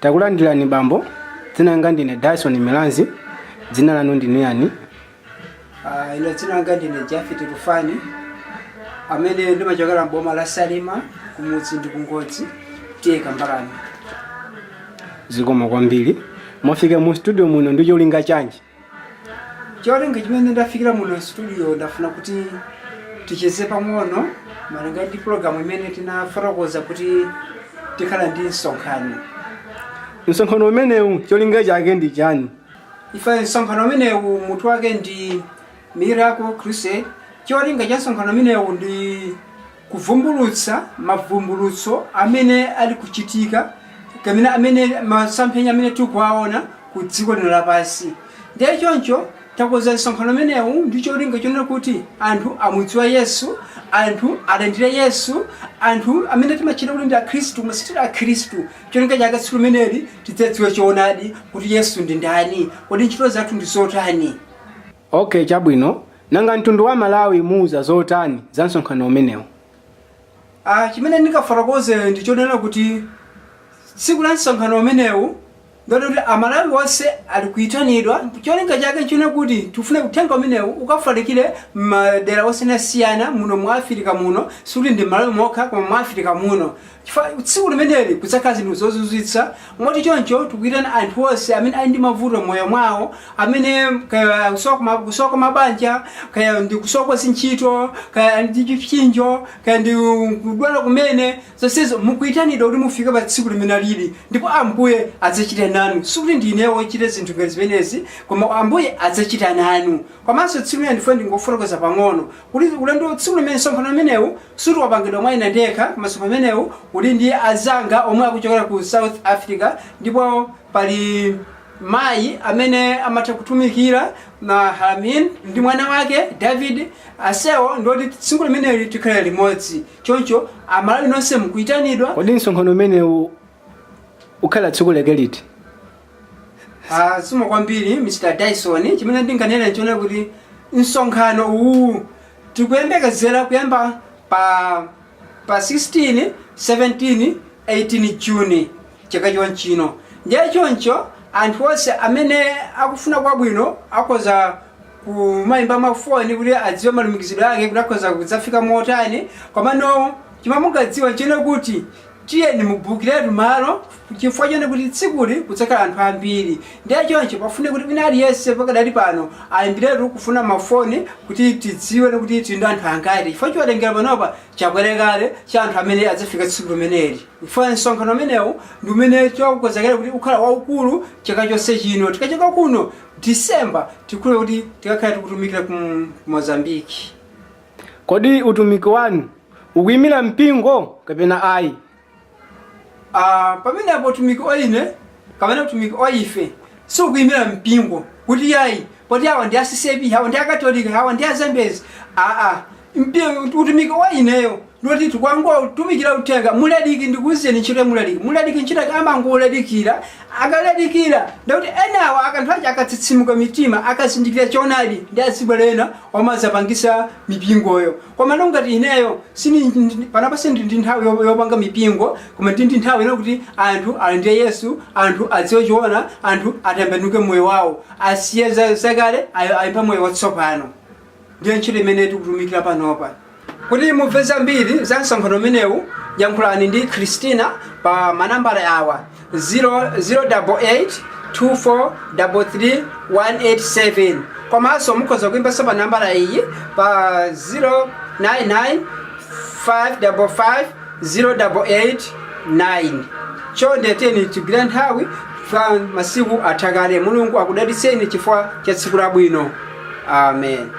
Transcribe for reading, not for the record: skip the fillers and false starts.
Takulandirani bambo. Dzina langa ndine Dyson Milanzi. Dzina lanu ndinu yani? Ilo dzina langa ndine Jafet Rufani. Amene ndimachokera mboma la Salima kumudzi ndi kungodzi tiyeka Mbalame. Zikomo kwambiri. Mwafika mu studio muno ndi cholinga chanji? Cholinga chimene ndafikira muno studio ndafuna kuti ticheze pang'ono malinga ndi program imene tinafotokoza kuti tikhala ndi msonkhano. Msonkhano umenewu cholinga chake ndi chani? Ife msonkhano umenewu mutu wake ndi Miracle Crusade. Cholinga cha msonkhano umenewu ndi kuvumbulutsa mavumbulutso amene ali kuchitika kamene amene masomphenya amene tikuwaona ku dziko lino lapansi. Ndiye choncho takoza msonkhano umenewu ndi cholinga chonena kuti anthu amudziwa Yesu, anthu alandire Yesu, anthu amene timachita kuti ndi akhristu masitiri akhristu. Cholinga chake tsiku limeneli tidzadziwe choonadi kuti Yesu ndi ndani, kodi ntchito zathu ndi zotani. Okay, chabwino. Nanga mtundu wa Malawi muuza zotani za msonkhano umenewu? Chimene ndikafotokoze ndi chonena kuti tsiku la msonkhano umenewu ndoti kuti Amalawi onse ali kuyitanidwa. Cholinga chake nchona kuti tufune uthenga umenewu ukafalikire madera osiyanasiyana muno mu Africa muno, sikuti ndi Malawi mokha koma mu Africa muno. Tsiku limeneli kudzakhala zinthu zozizwitsa. Moti choncho tikuyitana anthu onse amene ali ndi mavuto moyo mwawo, amene kusowa mabanja, kaya ndi kusowa zintchito, kaya ndi chipsinjo, kaya ndi kudwala kumene, zonsezo mukuyitanidwa kuti mufike pa tsiku limeneli ndipo Ambuye adzachita nanu. Sikuti ndinewo ochita zinthu ngati zimenezi, koma Ambuye adzachita nanu. Komanso tsiku limene ndifuna ndingofotokoza pang'ono kuti ulendo tsiku limene msonkhano umenewu suti wapangidwa mwa ine ndekha, koma umenewu uli ndi azanga omwe akuchokera ku South Africa, ndipo pali mayi amene amatha kutumikira na Haramin ndi mwana wake David. Asewo ndoti tsiku limeneli tikhala limodzi. Choncho Amalawi nonse mukuyitanidwa. Kodi msonkhano umenewu ukhala tsiku liti? Simo kwambiri Mr. Dyson, chimene ndinganena nchona kuti msonkhano uwu tikuyembekezera kuyamba pa 16, 17, 18 June chaka chonchino. Ndiye choncho anthu onse amene akufuna kwabwino akoza kumayimba mafoni kuti adziwe malumikizidwe ake kuti akhoza kudzafika motani. Komano chimamugadziwa nchona kuti tiyeni mubukiretu malo chifukwa chone kuti tsikuli kudzakhala anthu ambiri. Ndiye choncho pafune kuti wina aliyense pakadali pano ayimbiretu kufuna mafoni kuti tidziwe kuti tili ndi anthu angati, chifukwa chiwatengera panopa chabwerekale cha anthu amene adzafika tsiku limeneli. Chifukwa msonkhano umenewu ndi umene tikukonzekera kuti ukhala waukulu chaka chonse chino. Tikachoka kuno December tikule kuti tikakhale tikutumikira ku Mozambique. Kodi utumiki wanu ukuyimira mpingo kapena ayi? Pamene apo utumiki oine kapena utumiki oife sukuyimira mpingo kuti yayi poti awa ndi asisebi, hawa ndi akatolika, hawa ndi azambezi. Utumiki waineyo ndoti tikwangotumikira uthenga. Muladiki ndikuwuzeni ntchito muladiki ntchito amangoladikira akaladikira ndakuti enawa akanthu aja akatsitsimuka mitima akazindikira choonadi ndi azibwerera omazapangisa mipingoyo. Koma ngati ineyo panapase ndi nthawi yopanga mipingo, koma ndi nthawi kuti anthu alande Yesu, anthu adziwe choona, anthu atembenuke moyo wawo, asiye zakale ayimba moyo watsopano. Ndiyo ntchito imene tikutumikira panopa. Kuti mumve zambiri za msonkhano umenewu yankhulani ndi Christina pa manambala awa 088 2433 187. Komanso mukhoza kuimbanso pa nambala iyi pa 099 555 0889. Chonde tiyeni tigwire nthawi fa masiku athakale. Mulungu akudalitseni chifukwa cha tsiku labwino. Amen.